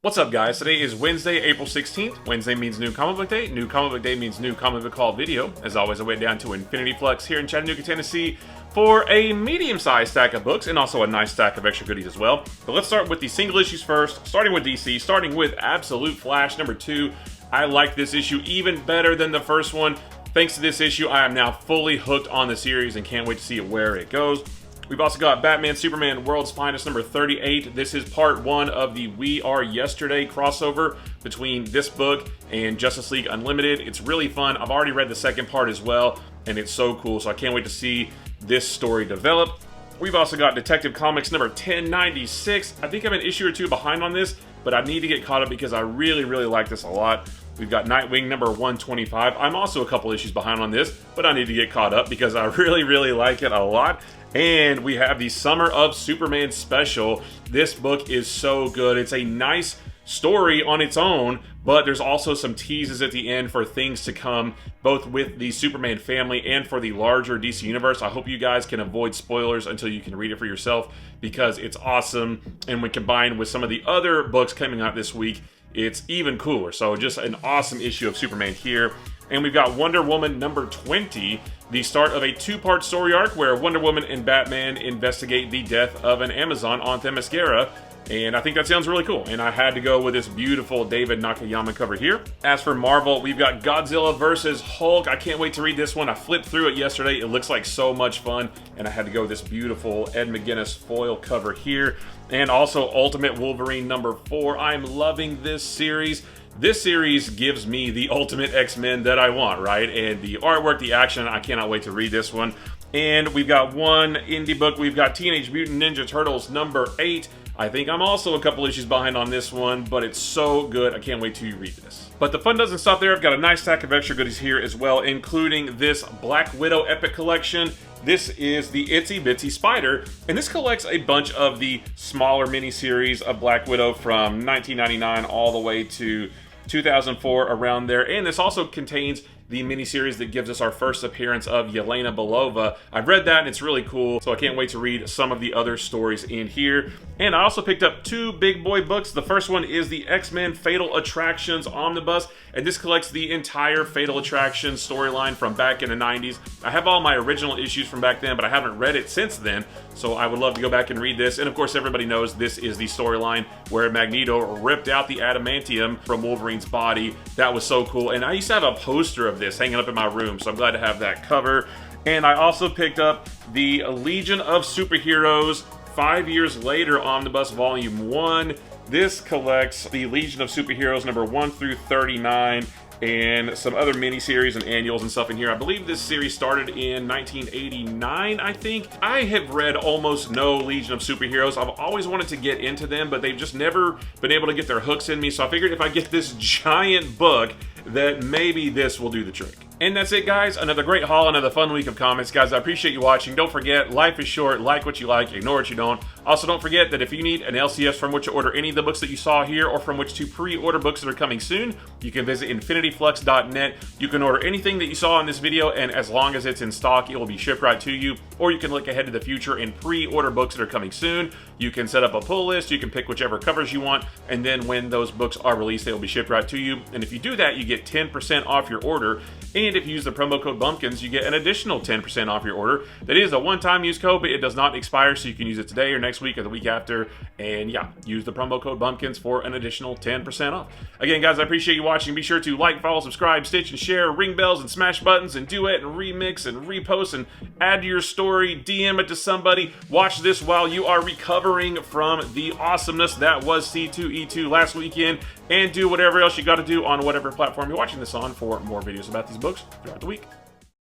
What's up, guys? Today is Wednesday, April 16th. Wednesday means New Comic Book Day. New Comic Book Day means New Comic Book Haul video. As always, I went down to Infinity Flux here in Chattanooga, Tennessee for a medium-sized stack of books and also a nice stack of extra goodies as well. But let's start with the single issues first, starting with DC, starting with Absolute Flash number 2. I like this issue even better than the first one. Thanks to this issue, I am now fully hooked on the series and can't wait to see where it goes. We've also got Batman Superman World's Finest number 38. This is part 1 of the We Are Yesterday crossover between this book and Justice League Unlimited. It's really fun. I've already read the second part as well, and it's so cool, so I can't wait to see this story develop. We've also got Detective Comics number 1096. I think I'm an issue or two behind on this, but I need to get caught up because I really like this a lot. We've got Nightwing number 125. I'm also a couple issues behind on this, but I need to get caught up because I really like it a lot. And we have the Summer of Superman special. This book is so good. It's a nice story on its own, but there's also some teases at the end for things to come, both with the Superman family and for the larger DC universe. I hope you guys can avoid spoilers until you can read it for yourself because it's awesome. And when combined with some of the other books coming out this week, it's even cooler. So just an awesome issue of Superman here. And we've got Wonder Woman number 20, the start of a 2-part story arc where Wonder Woman and Batman investigate the death of an Amazon on Themyscira. And I think that sounds really cool. And I had to go with this beautiful David Nakayama cover here. As for Marvel, we've got Godzilla vs. Hulk. I can't wait to read this one. I flipped through it yesterday. It looks like so much fun. And I had to go with this beautiful Ed McGuinness foil cover here. And also Ultimate Wolverine number 4. I'm loving this series. This series gives me the Ultimate X-Men that I want, right? And the artwork, the action, I cannot wait to read this one. And we've got one indie book. We've got Teenage Mutant Ninja Turtles number 8. I think I'm also a couple issues behind on this one, but it's so good. I can't wait to read this. But the fun doesn't stop there. I've got a nice stack of extra goodies here as well, including this Black Widow Epic Collection. This is the Itsy Bitsy Spider, and this collects a bunch of the smaller miniseries of Black Widow from 1999 all the way to 2004, around there. And this also contains the miniseries that gives us our first appearance of Yelena Belova. I've read that and it's really cool, so I can't wait to read some of the other stories in here. And I also picked up 2 big boy books. The first one is the X-Men Fatal Attractions Omnibus, and this collects the entire Fatal Attractions storyline from back in the 90s. I have all my original issues from back then, but I haven't read it since then, so I would love to go back and read this. And of course, everybody knows this is the storyline where Magneto ripped out the adamantium from Wolverine's body. That was so cool, and I used to have a poster of this hanging up in my room, so I'm glad to have that cover. And I also picked up the Legion of Superheroes 5 Years Later Omnibus Volume 1. This collects the Legion of Superheroes number 1 through 39 and some other miniseries and annuals and stuff in here. I believe this series started in 1989, I think. I have read almost no Legion of Superheroes. I've always wanted to get into them, but they've just never been able to get their hooks in me, so I figured if I get this giant book, that maybe this will do the trick. And that's it, guys. Another great haul, another fun week of comics. Guys, I appreciate you watching. Don't forget, life is short. Like what you like, ignore what you don't. Also, don't forget that if you need an LCS from which to order any of the books that you saw here or from which to pre-order books that are coming soon, you can visit infinityflux.net. You can order anything that you saw in this video, and as long as it's in stock, it will be shipped right to you. Or you can look ahead to the future and pre-order books that are coming soon. You can set up a pull list. You can pick whichever covers you want, and then when those books are released, they will be shipped right to you. And if you do that, you get 10% off your order. And if you use the promo code BUMPKINS, you get an additional 10% off your order. That is a one-time use code, but it does not expire, so you can use it today or next week or the week after. And yeah, use the promo code BUMPKINS for an additional 10% off. Again, guys, I appreciate you watching. Be sure to like, follow, subscribe, stitch, and share, ring bells, and smash buttons, and duet, and remix, and repost, and add to your story, DM it to somebody. Watch this while you are recovering from the awesomeness that was C2E2 last weekend, and do whatever else you got to do on whatever platform you're watching this on for more videos about these books throughout the week.